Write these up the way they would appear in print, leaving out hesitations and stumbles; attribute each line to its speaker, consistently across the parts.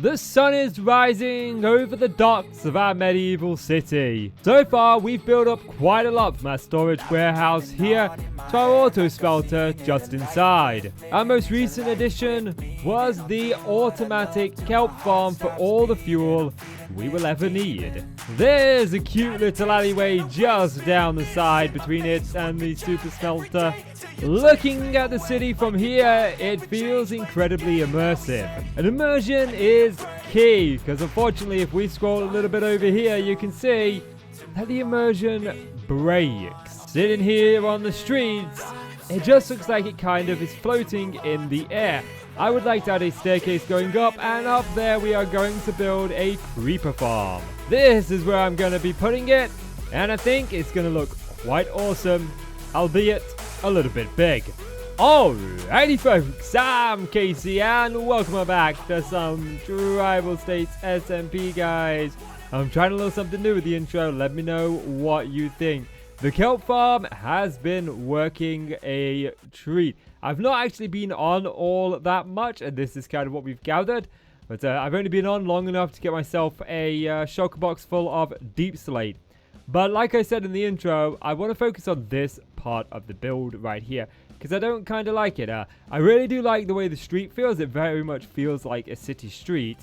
Speaker 1: The sun is rising over the docks of our medieval city. So far, we've built up quite a lot from our storage warehouse here to our auto smelter just inside. Our most recent addition was the automatic kelp farm for all the fuel we will ever need. There's a cute little alleyway just down the side between it and the super smelter. Looking at the city from here, it feels incredibly immersive. And immersion is key, because unfortunately if we scroll a little bit over here, you can see that the immersion breaks. Sitting here on the streets, it just looks like it kind of is floating in the air. I would like to add a staircase going up, and up there we are going to build a creeper farm. This is where I'm going to be putting it, and I think it's going to look quite awesome, albeit a little bit big. Alrighty folks, I'm Casey and welcome back to some Tribal States SMP, guys. I'm trying a little something new with the intro. Let me know what you think. The kelp farm has been working a treat. I've not actually been on all that much, and this is kind of what we've gathered. But I've only been on long enough to get myself a shulker box full of deep slate. But like I said in the intro, I want to focus on this part of the build right here, because I don't kind of like it. I really do like the way the street feels. It very much feels like a city street,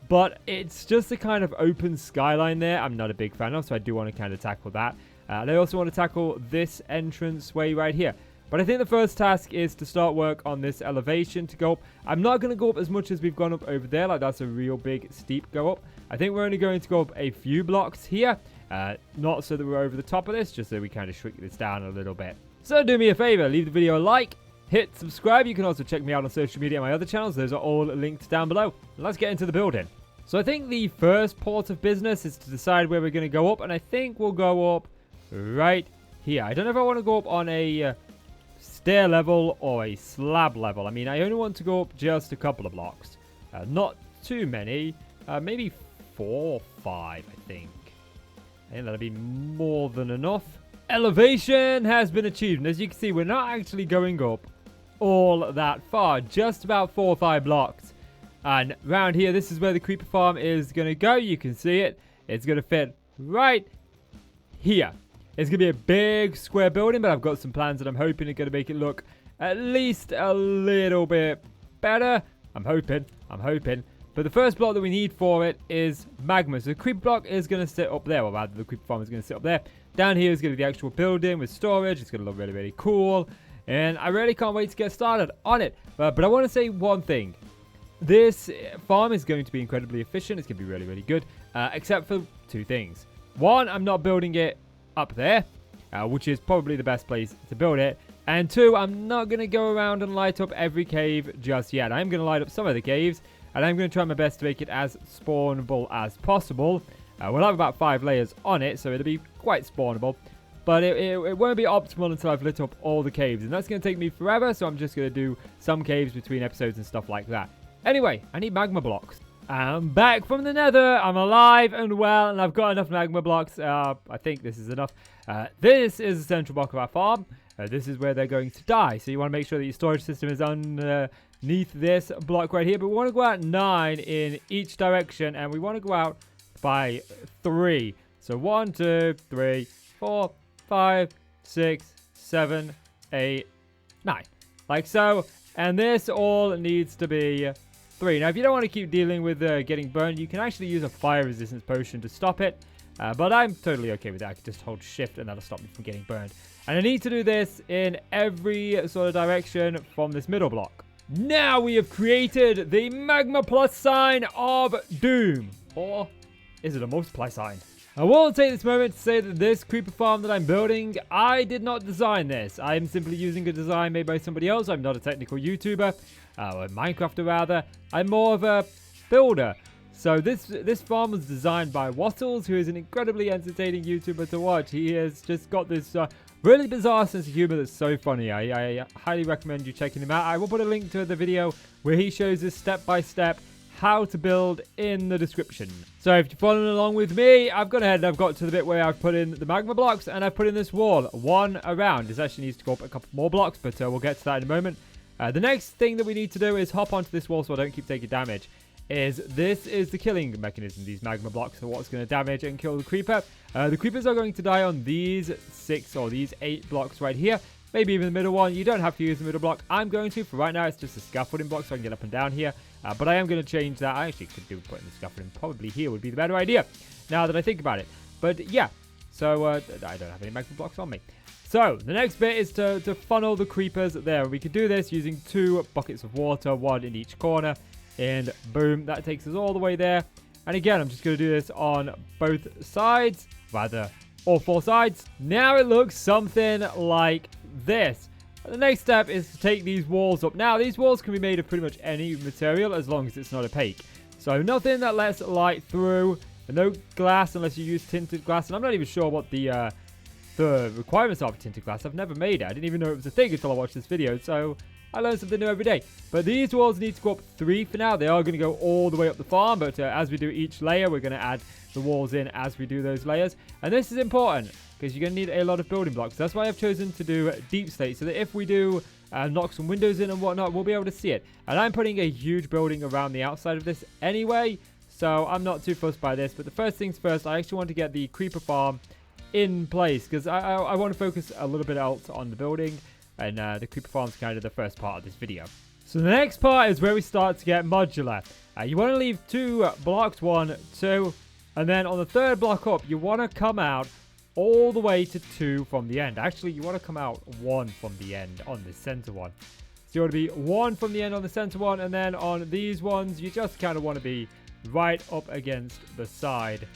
Speaker 1: but it's just a kind of open skyline there I'm not a big fan of, so I do want to kind of tackle that. And I also want to tackle this entrance way right here. But I think the first task is to start work on this elevation to go up. I'm not going to go up as much as we've gone up over there. Like, that's a real big, steep go up. I think we're only going to go up a few blocks here. Not so that we're over the top of this, just so we kind of shrink this down a little bit. So do me a favor, leave the video a like, hit subscribe. You can also check me out on social media and my other channels. Those are all linked down below. Let's get into the building. So I think the first port of business is to decide where we're going to go up. And I think we'll go up right here. I don't know if I want to go up on a stair level or a slab level. I mean, I only want to go up just a couple of blocks. Not too many. Maybe 4 or 5, I think. I think that'll be more than enough. Elevation has been achieved. And as you can see, we're not actually going up all that far. Just about 4 or 5 blocks. And around here, this is where the creeper farm is going to go. You can see it. It's going to fit right here. It's going to be a big square building, but I've got some plans that I'm hoping are going to make it look at least a little bit better. I'm hoping. But the first block that we need for it is magma. So the creeper block is going to sit up there. Or rather, the creeper farm is going to sit up there. Down here is going to be the actual building with storage. It's going to look really, really cool. And I really can't wait to get started on it. But I want to say one thing. This farm is going to be incredibly efficient. It's going to be really, really good. Except for 2 things. One, I'm not building it up there, which is probably the best place to build it. And 2, I'm not going to go around and light up every cave just yet. I'm going to light up some of the caves. And I'm going to try my best to make it as spawnable as possible. We'll have about 5 layers on it, so it'll be quite spawnable. But it won't be optimal until I've lit up all the caves. And that's going to take me forever, so I'm just going to do some caves between episodes and stuff like that. Anyway, I need magma blocks. I'm back from the nether. I'm alive and well, and I've got enough magma blocks. I think this is enough. This is the central block of our farm. This is where they're going to die. So you want to make sure that your storage system is underneath this block right here. But we want to go out 9 in each direction, and we want to go out by 3. So 1, 2, 3, 4, 5, 6, 7, 8, 9. Like so. And this all needs to be 3. Now, if you don't want to keep dealing with getting burned, you can actually use a fire resistance potion to stop it. But I'm totally okay with that. I can just hold shift and that'll stop me from getting burned. And I need to do this in every sort of direction from this middle block. Now we have created the magma plus sign of doom. Or is it a multiply sign? I will take this moment to say that this creeper farm that I'm building, I did not design this. I am simply using a design made by somebody else. I'm not a technical YouTuber, or a Minecrafter rather. I'm more of a builder. So this farm was designed by Wattles, who is an incredibly entertaining YouTuber to watch. He has just got this really bizarre sense of humor that's so funny. I highly recommend you checking him out. I will put a link to the video where he shows this step-by-step how to build in the description. So if you're following along with me, I've gone ahead and I've got to the bit where I've put in the magma blocks and I've put in this wall, 1 around. This actually needs to go up a couple more blocks, but we'll get to that in a moment. The next thing that we need to do is hop onto this wall so I don't keep taking damage. is this is the killing mechanism. These magma blocks are what's going to damage and kill the creeper. The creepers are going to die on these 6 or these 8 blocks right here. Maybe even the middle one. You don't have to use the middle block. I'm going to. For right now, it's just a scaffolding block so I can get up and down here. But I am going to change that. I actually could do putting the scaffolding probably here would be the better idea now that I think about it. But yeah, so I don't have any magma blocks on me. So the next bit is to funnel the creepers there. We could do this using 2 buckets of water, 1 in each corner. And boom, that takes us all the way there. And again, I'm just going to do this on both sides. Rather, all 4 sides. Now it looks something like this. The next step is to take these walls up. Now, these walls can be made of pretty much any material as long as it's not opaque. So nothing that lets light through. No glass unless you use tinted glass. And I'm not even sure what the requirements are for tinted glass. I've never made it. I didn't even know it was a thing until I watched this video. So I learn something new every day. But these walls need to go up 3 for now. They are going to go all the way up the farm. But as we do each layer, we're going to add the walls in as we do those layers. And this is important because you're going to need a lot of building blocks. That's why I've chosen to do deep slate. So that if we do knock some windows in and whatnot, we'll be able to see it. And I'm putting a huge building around the outside of this anyway. So I'm not too fussed by this. But the first things first, I actually want to get the creeper farm in place. Because I want to focus a little bit else on the building. And the creeper farm is kind of the first part of this video. So the next part is where we start to get modular. You want to leave 2 blocks, 1, 2. And then on the 3rd block up, you want to come out all the way to 2 from the end. Actually, you want to come out 1 from the end on the center one. So you want to be 1 from the end on the center one. And then on these ones, you just kind of want to be right up against the side.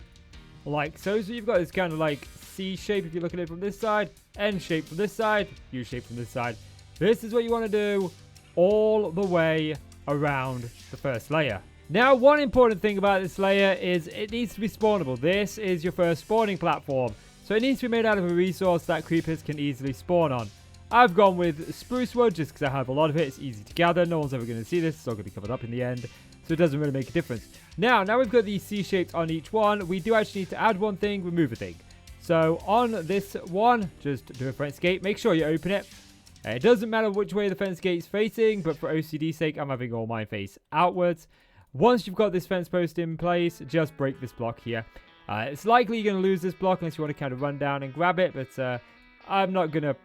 Speaker 1: Like so. So you've got this kind of like C shape if you look at it from this side. N shape from this side. U shape from this side. This is what you want to do all the way around the first layer. Now, one important thing about this layer is it needs to be spawnable. This is your first spawning platform. So it needs to be made out of a resource that creepers can easily spawn on. I've gone with spruce wood just because I have a lot of it. It's easy to gather. No one's ever going to see this. It's all going to be covered up in the end. So it doesn't really make a difference. Now we've got these C-shapes on each one. We do actually need to add one thing, remove a thing. So on this one, just do a fence gate. Make sure you open it. It doesn't matter which way the fence gate's facing, but for OCD's sake, I'm having all mine face outwards. Once you've got this fence post in place, just break this block here. It's likely you're going to lose this block unless you want to kind of run down and grab it, but I'm not going to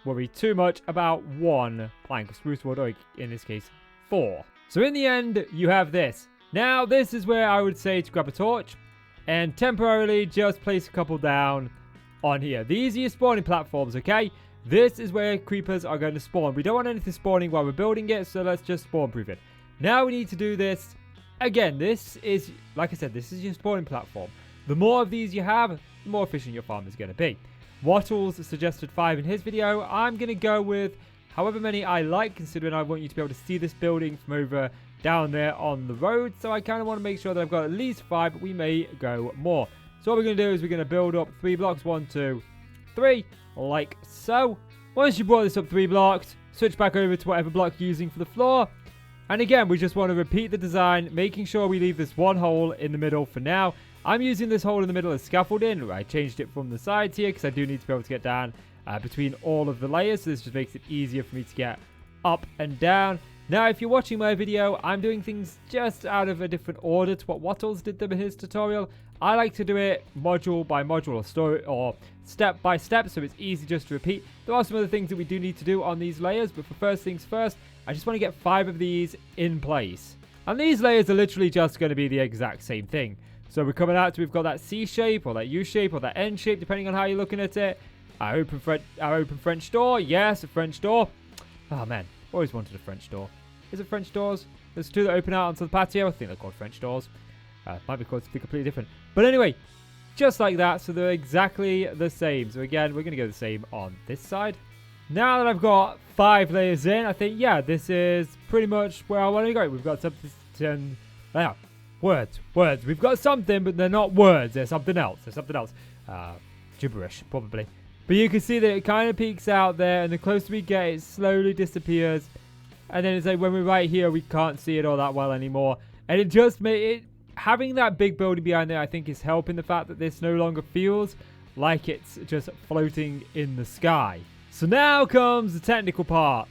Speaker 1: worry too much about 1 plank of spruce wood, or in this case, 4. So in the end, you have this. Now, this is where I would say to grab a torch and temporarily just place a couple down on here. These are your spawning platforms, okay? This is where creepers are going to spawn. We don't want anything spawning while we're building it, so let's just spawn proof it. Now we need to do this. Again, this is, like I said, this is your spawning platform. The more of these you have, the more efficient your farm is going to be. Wattles suggested 5 in his video. I'm going to go with however many I like, considering I want you to be able to see this building from over down there on the road. So I kind of want to make sure that I've got at least 5, but we may go more. So what we're going to do is we're going to build up 3 blocks, 1, 2, 3, like so. Once you brought this up 3 blocks, switch back over to whatever block you're using for the floor. And again, we just want to repeat the design, making sure we leave this one hole in the middle for now. I'm using this hole in the middle as scaffolding. I changed it from the sides here because I do need to be able to get down between all of the layers. So this just makes it easier for me to get up and down. Now, if you're watching my video, I'm doing things just out of a different order to what Wattles did them in his tutorial. I like to do it module by module or story or step by step, so it's easy just to repeat. There are some other things that we do need to do on these layers, but for first things first, I just want to get 5 of these in place. And these layers are literally just going to be the exact same thing. So we're coming out to, we've got that C shape or that U shape or that N shape, depending on how you're looking at it. Our open French door. Yes, a French door. Oh man, always wanted a French door. Is it French doors? There's 2 that open out onto the patio. I think they're called French doors. Might be called something completely different. But anyway, just like that. So they're exactly the same. So again, we're going to go the same on this side. Now that I've got 5 layers in, I think, yeah, this is pretty much where I want to go. We've got something. Words. We've got something, but they're not words. They're something else. Gibberish, probably. But you can see that it kind of peaks out there, and the closer we get, it slowly disappears. And then it's like when we're right here, we can't see it all that well anymore. And it just made it, having that big building behind there, I think is helping the fact that this no longer feels like it's just floating in the sky. So now comes the technical part.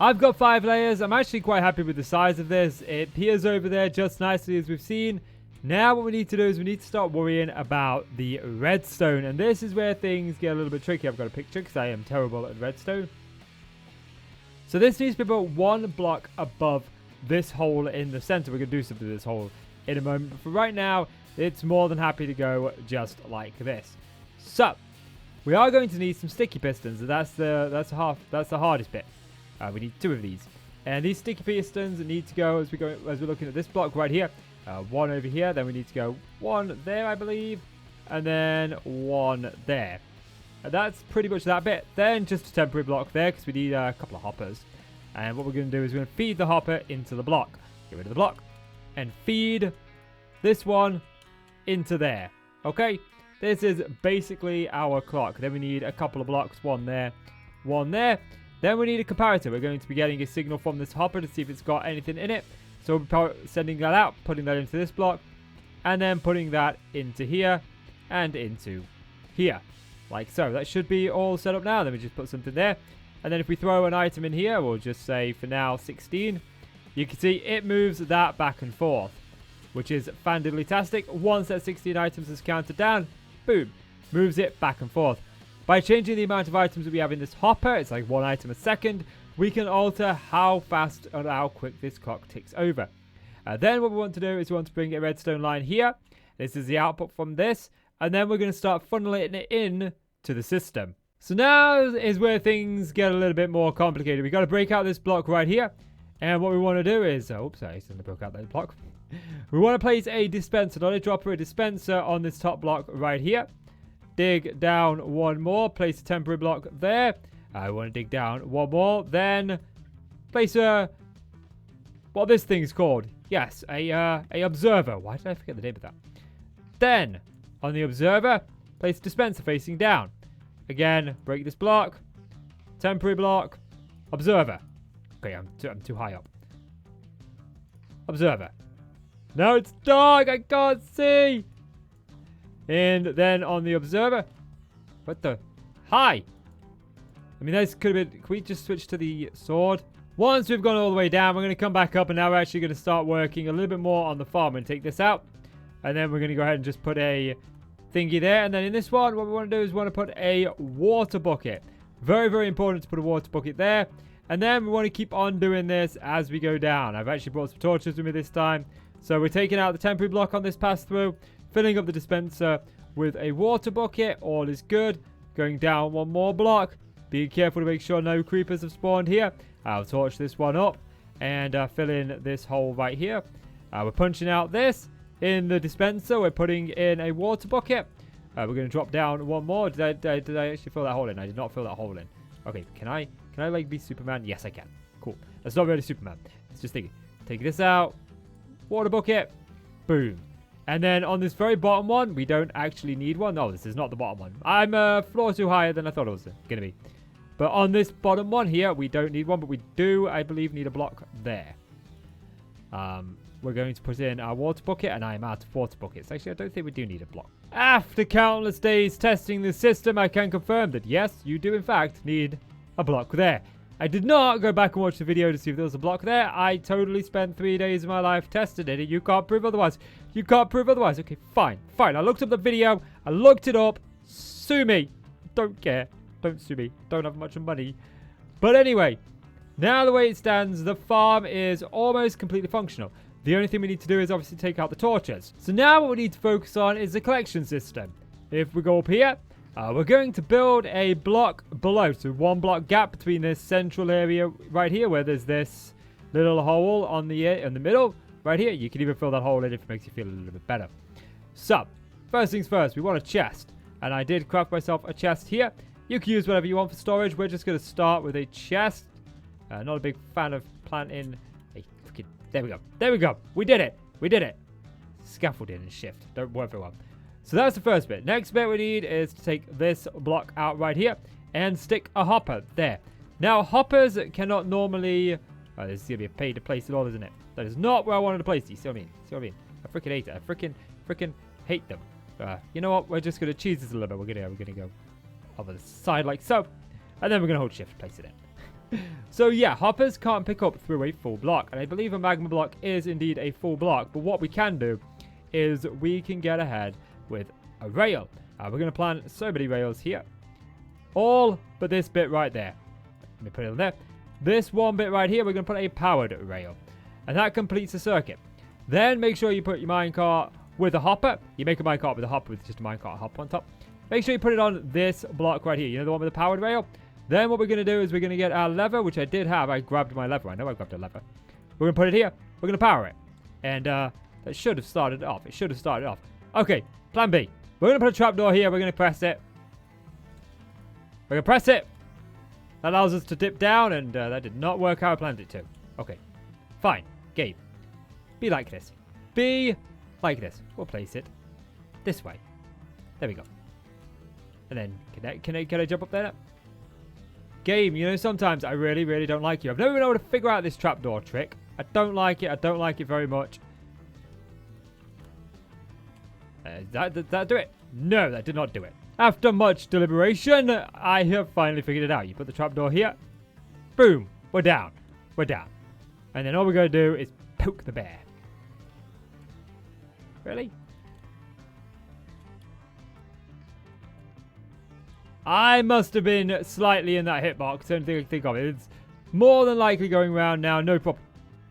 Speaker 1: I've got 5 layers. I'm actually quite happy with the size of this. It peers over there just nicely as we've seen. Now what we need to do is we need to start worrying about the redstone. And this is where things get a little bit tricky. I've got a picture because I am terrible at redstone. So this needs to be built 1 block above this hole in the center. We're going to do something to this hole in a moment. But for right now, it's more than happy to go just like this. So we are going to need some sticky pistons. That's the hardest bit. We need 2 of these. And these sticky pistons need to go as we're looking at this block right here. 1 over here, then we need to go 1 there, I believe, and then 1 there. And that's pretty much that bit. Then just a temporary block there because we need a couple of hoppers. And what we're going to do is we're going to feed the hopper into the block. Get rid of the block. And feed this one into there. Okay? This is basically our clock. Then we need a couple of blocks. 1 there, 1 there. Then we need a comparator. We're going to be getting a signal from this hopper to see if it's got anything in it. So we're sending that out, putting that into this block, and then putting that into here and into here. Like so. That should be all set up now. Then we just put something there. And then if we throw an item in here, we'll just say for now 16. You can see it moves that back and forth, which is fantastic. Once that 16 items is counted down, boom, moves it back and forth. By changing the amount of items that we have in this hopper, it's like 1 item a second, we can alter how fast and how quick this clock ticks over. Then what we want to do is we want to bring a redstone line here. This is the output from this. And then we're going to start funneling it in to the system. So now is where things get a little bit more complicated. We've got to break out this block right here. And what we want to do is... oops, I accidentally broke out that block. We want to place a dispenser, not a dropper, a dispenser on this top block right here. Dig down 1 more. Place a temporary block there. I want to dig down 1 more. Then place a... what this thing's called. Yes, a observer. Why did I forget the name of that? Then, on the observer, place a dispenser facing down. Again, break this block. Temporary block. Observer. Okay, I'm too high up. Observer. No, it's dark. I can't see. And then on the observer. What the? Hi. I mean, this could have been... can we just switch to the sword? Once we've gone all the way down, we're going to come back up, and now we're actually going to start working a little bit more on the farm. And take this out. And then we're going to go ahead and just put a thingy there. And then in this one, what we want to do is we want to put a water bucket. Very, very important to put a water bucket there. And then we want to keep on doing this as we go down. I've actually brought some torches with me this time. So we're taking out the temporary block on this pass through. Filling up the dispenser with a water bucket. All is good. Going down 1 more block. Being careful to make sure no creepers have spawned here. I'll torch this one up. And fill in this hole right here. We're punching out this. In the dispenser, we're putting in a water bucket. We're going to drop down 1 more. Did I actually fill that hole in? I did not fill that hole in. Okay, can I like be Superman? Yes, I can. Cool. That's not really Superman. It's just thinking. Take this out. Water bucket. Boom. And then on this very bottom one, we don't actually need one. No, this is not the bottom one. I'm a floor too higher than I thought it was going to be. But on this bottom one here, we don't need one. But we do, I believe, need a block there. We're going to put in our water bucket, and I'm out of water buckets. Actually, I don't think we do need a block. After countless days testing the system, I can confirm that, yes, you do, in fact, need a block there. I did not go back and watch the video to see if there was a block there. I totally spent 3 days of my life testing it, and you can't prove otherwise. You can't prove otherwise. Okay, fine. Fine. I looked up the video. I looked it up. Sue me. Don't care. Don't sue me. Don't have much money. But anyway, now the way it stands, the farm is almost completely functional. The only thing we need to do is obviously take out the torches. So now what we need to focus on is the collection system. If we go up here, we're going to build a block below. So 1 block gap between this central area right here where there's this little hole in the middle. Right here, you can even fill that hole in if it makes you feel a little bit better. So, first things first, we want a chest. And I did craft myself a chest here. You can use whatever you want for storage. We're just going to start with a chest. Not a big fan of planting a freaking... there we go. There we go. We did it. We did it. Scaffolding and shift. Don't work very well. So that's the first bit. Next bit we need is to take this block out right here and stick a hopper there. Now, hoppers cannot normally... oh, this is going to be a pay to place it all, isn't it? That is not where I wanted to place these. See what I mean? See what I mean? I freaking hate it. I freaking hate them. You know what? We're just going to cheese this a little bit. We're going to go over the side like so. And then we're going to hold shift to place it in. So yeah, hoppers can't pick up through a full block. And I believe a magma block is indeed a full block. But what we can do is we can get ahead with a rail. We're going to plant so many rails here. All but this bit right there. Let me put it on there. This one bit right here, we're going to put a powered rail. And that completes the circuit. Then make sure you put your minecart with a hopper. You make a minecart with a hopper with just a minecart hopper on top. Make sure you put it on this block right here. You know the one with the powered rail? Then what we're going to do is we're going to get our lever, which I did have. I grabbed my lever. I know I grabbed a lever. We're going to put it here. We're going to power it. And that should have started off. It should have started off. Okay, plan B. We're going to put a trapdoor here. We're going to press it. We're going to press it. That allows us to dip down, and that did not work how I planned it to. Okay, fine. Game. Be like this. Be like this. We'll place it this way. There we go. And then, can I jump up there now? Game, you know, sometimes I really, really don't like you. I've never been able to figure out this trapdoor trick. I don't like it. I don't like it very much. Did that do it? No, that did not do it. After much deliberation, I have finally figured it out. You put the trapdoor here. Boom. We're down. We're down. And then all we're going to do is poke the bear. Really? I must have been slightly in that hitbox. Don't think I can think of it. It's more than likely going around now. No problem.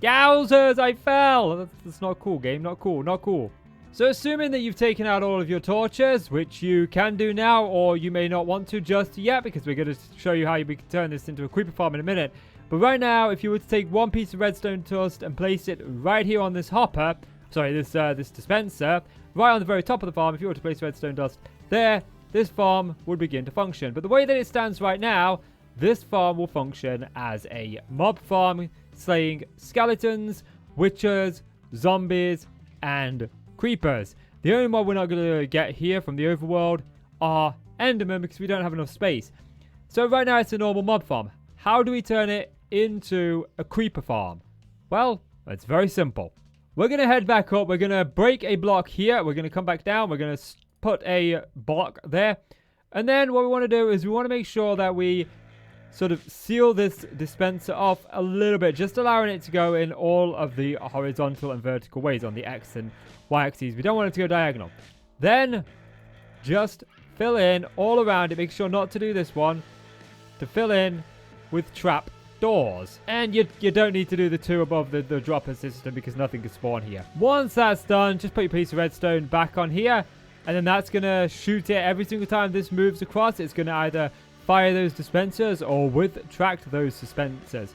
Speaker 1: Yowzers, I fell. That's not cool, game. Not cool. Not cool. So assuming that you've taken out all of your torches, which you can do now, or you may not want to just yet, because we're going to show you how we can turn this into a creeper farm in a minute. But right now, if you were to take one piece of redstone dust and place it right here on this hopper, sorry, this dispenser, right on the very top of the farm, if you were to place redstone dust there, this farm would begin to function. But the way that it stands right now, this farm will function as a mob farm, slaying skeletons, witchers, zombies, and creepers. The only mob we're not going to get here from the overworld are endermen because we don't have enough space. So right now it's a normal mob farm. How do we turn it into a creeper farm? Well, it's very simple. We're going to head back up. We're going to break a block here. We're going to come back down. We're going to put a block there. And then what we want to do is we want to make sure that we sort of seal this dispenser off a little bit, just allowing it to go in all of the horizontal and vertical ways on the X and Y axes. We don't want it to go diagonal. Then just fill in all around it. Make sure not to do this one. To fill in with trap doors. And you don't need to do the two above the dropper system because nothing can spawn here. Once that's done, just put your piece of redstone back on here. And then that's going to shoot it every single time this moves across. It's going to either fire those dispensers or retract those suspensors.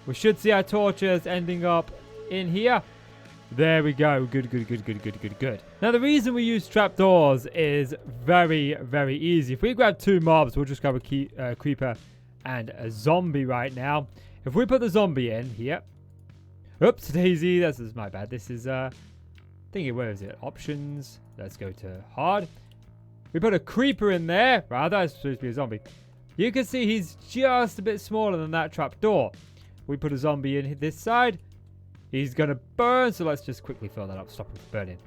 Speaker 1: We should see our torches ending up in here. There we go. Good. Now, the reason we use trapdoors is very, very easy. If we grab two mobs, we'll just grab a creeper and a zombie right now. If we put the zombie in here. Oops, daisy. This is my bad. This is, thinking, where is it? Options. Let's go to hard. We put a creeper in there. Rather, it's supposed to be a zombie. You can see he's just a bit smaller than that trapdoor. We put a zombie in this side. He's going to burn, so let's just quickly fill that up. Stop him from burning.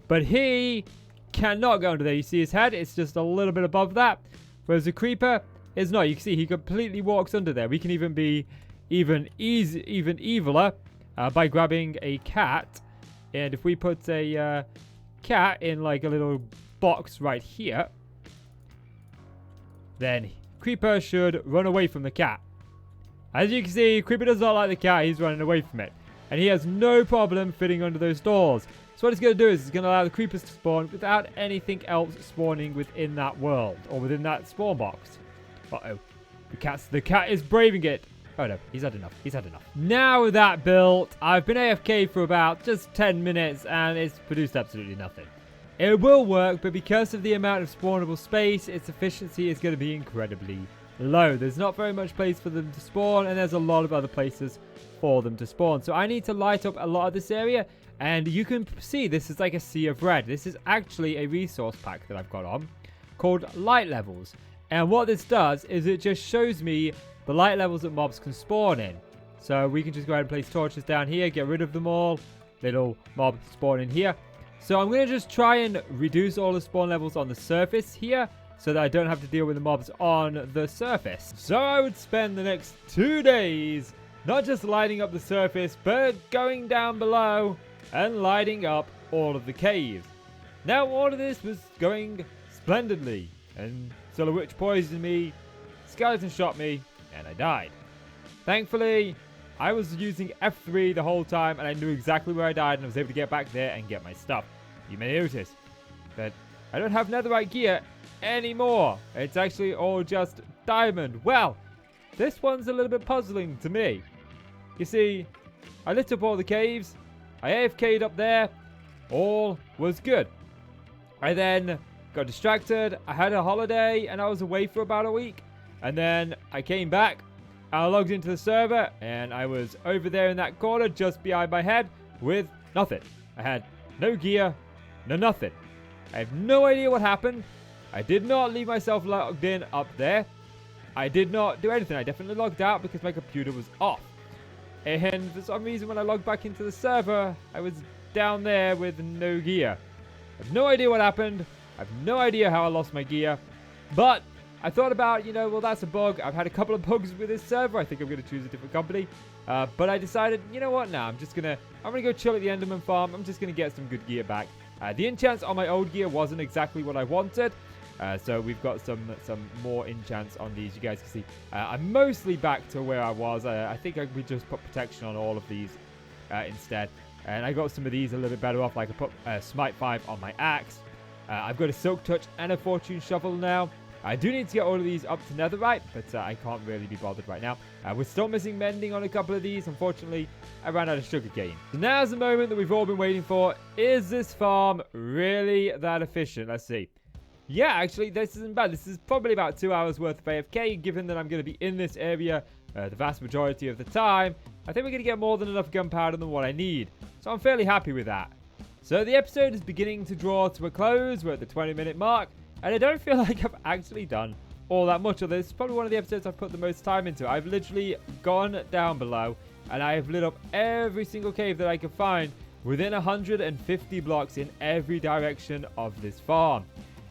Speaker 1: But he cannot go under there. You see his head? It's just a little bit above that. Whereas the creeper is not. You can see he completely walks under there. We can even be even eviler by grabbing a cat. And if we put a cat in like a little box right here, then creeper should run away from the cat. As you can see, creeper does not like the cat. He's running away from it. And he has no problem fitting under those doors. So what it's going to do is it's going to allow the creepers to spawn without anything else spawning within that world or within that spawn box. Uh-oh. The cat is braving it. Oh no, he's had enough. Now that built, I've been AFK for about just 10 minutes and it's produced absolutely nothing. It will work, but because of the amount of spawnable space, its efficiency is going to be incredibly low. There's not very much place for them to spawn, and there's a lot of other places for them to spawn. So I need to light up a lot of this area, and you can see this is like a sea of red. This is actually a resource pack that I've got on called light levels. And what this does is it just shows me the light levels that mobs can spawn in. So we can just go ahead and place torches down here, get rid of them all. Little mob spawn in here. So I'm going to just try and reduce all the spawn levels on the surface here. so that I don't have to deal with the mobs on the surface. So I would spend the next 2 days not just lighting up the surface, but going down below and lighting up all of the caves. Now all of this was going splendidly, until a witch poisoned me, skeleton shot me, and I died. Thankfully, I was using F3 the whole time, and I knew exactly where I died, and I was able to get back there and get my stuff. You may notice that I don't have netherite gear anymore. It's actually all just diamond. Well, this one's a little bit puzzling to me. You see, I lit up all the caves, I AFK'd up there, all was good. I then got distracted, I had a holiday, and I was away for about a week. And then I came back, I logged into the server, and I was over there in that corner just behind my head with nothing. I had no gear, no nothing. I have no idea what happened. I did not leave myself logged in up there. I did not do anything. I definitely logged out because my computer was off. And for some reason, when I logged back into the server, I was down there with no gear. I have no idea what happened. I have no idea how I lost my gear. But I thought about, well, that's a bug. I've had a couple of bugs with this server. I think I'm going to choose a different company. But I decided, you know what? Nah, I'm going to go chill at the Enderman farm. I'm just going to get some good gear back. The enchants on my old gear wasn't exactly what I wanted. So we've got some more enchants on these. You guys can see I'm mostly back to where I was. I think we just put protection on all of these instead. And I got some of these a little bit better off. Like I put Smite 5 on my axe. I've got a Silk Touch and a Fortune Shovel now. I do need to get all of these up to netherite, but I can't really be bothered right now. We're still missing mending on a couple of these. Unfortunately, I ran out of sugarcane. So now's the moment that we've all been waiting for. Is this farm really that efficient? Let's see. Yeah, actually, this isn't bad. This is probably about 2 hours worth of AFK, given that I'm going to be in this area the vast majority of the time. I think we're going to get more than enough gunpowder than what I need. So I'm fairly happy with that. So the episode is beginning to draw to a close. We're at the 20-minute mark. And I don't feel like I've actually done all that much of this. It's probably one of the episodes I've put the most time into. I've literally gone down below and I have lit up every single cave that I could find within 150 blocks in every direction of this farm.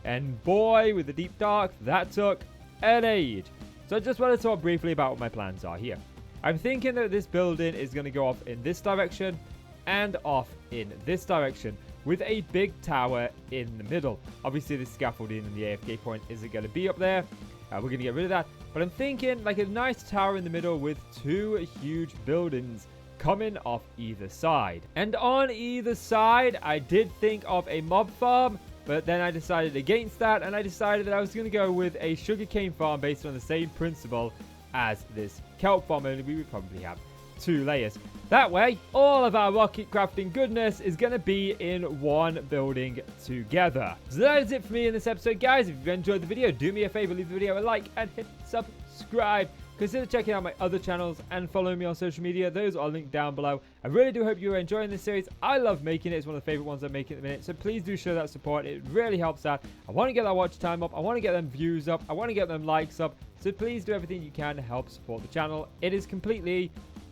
Speaker 1: And boy, with the deep dark, that took an age. So I just want to talk briefly about what my plans are here. I'm thinking that this building is going to go off in this direction and off in this direction, with a big tower in the middle. Obviously, the scaffolding and the AFK point isn't going to be up there. We're going to get rid of that. But I'm thinking like a nice tower in the middle with 2 huge buildings coming off either side. And on either side, I did think of a mob farm, but then I decided against that, and I decided that I was going to go with a sugarcane farm based on the same principle as this kelp farm, only we would probably have 2 layers. That way, all of our rocket crafting goodness is going to be in one building together. So that is it for me in this episode, guys. If you've enjoyed the video, do me a favor, leave the video a like and hit subscribe. Consider checking out my other channels and following me on social media. Those are linked down below. I really do hope you're enjoying this series. I love making it. It's one of the favorite ones I'm making at the minute. So please do show that support. It really helps out. I want to get that watch time up. I want to get them views up. I want to get them likes up. So please do everything you can to help support the channel. It is completely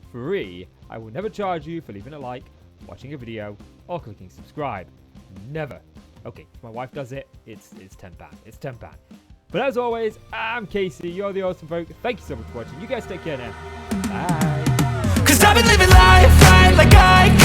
Speaker 1: free. I will never charge you for leaving a like, watching a video, or clicking subscribe. Never. Okay, if my wife does it, it's £10. It's £10. But as always, I'm Casey. You're the awesome folk. Thank you so much for watching. You guys take care now. Bye. 'Cause I've been living life right like I